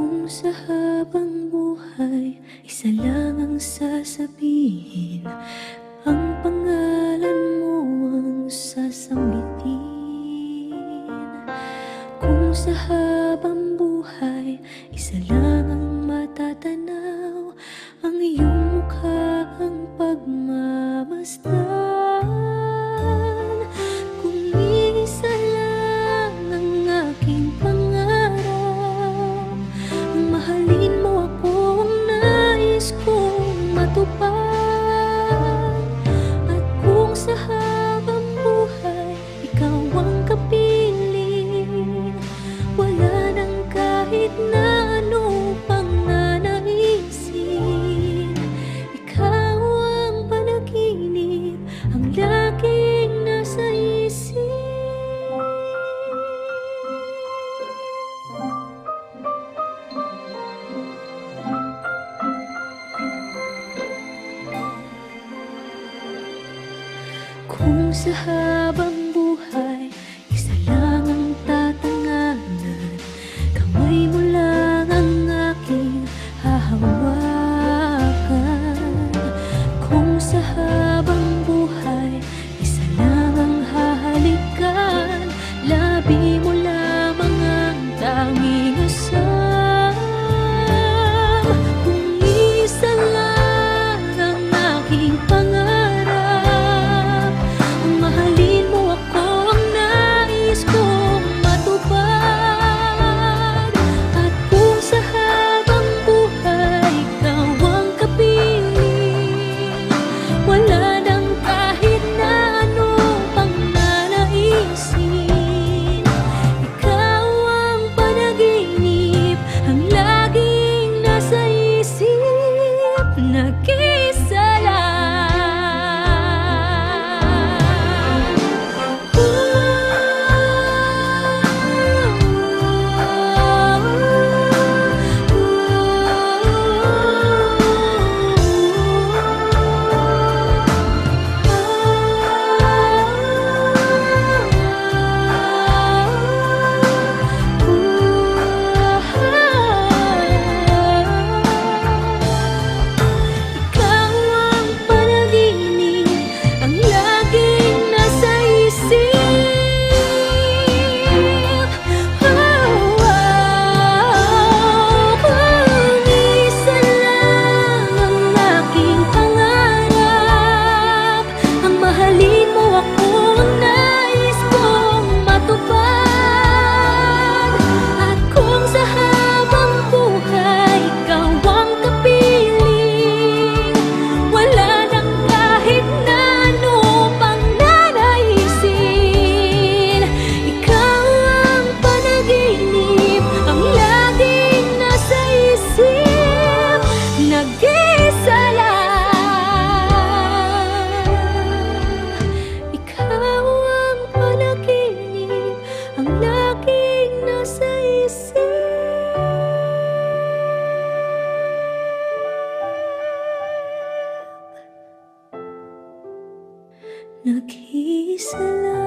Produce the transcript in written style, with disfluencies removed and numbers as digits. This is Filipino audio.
Kung sa habang buhay isa lang ang sasabihin, ang pangalan mo ang sasambitin. Kung sa habang buhay isa lang ang matatanaw, ang iyong mukha ang pagmamasdan. Kung isa lang ang aking pangarap, ang mahalin mo ako ang nais kong matupad. At kung sa habang buhay ikaw ang kapiling, wala nang kahit na ano pang nanaisin. Ikaw ang panaginip, ang laging nasa isip. Kung sa habang buhay isa lang ang tatanganan, kamay mo lang ang aking hahawakan. Kung sa habang buhay isa lang ang hahalikan, labi mo lamang ang tanging asal. Kung isa lang ang aking pangarap, ang mahalin mo ako ang nais kong matupad. At kung sa habang buhay ikaw ang kapiling, wala nang kahit na ano pang nanaisin. Ikaw ang panaginip, ang laging nasa isip. Nag-isa nag-iisa lang.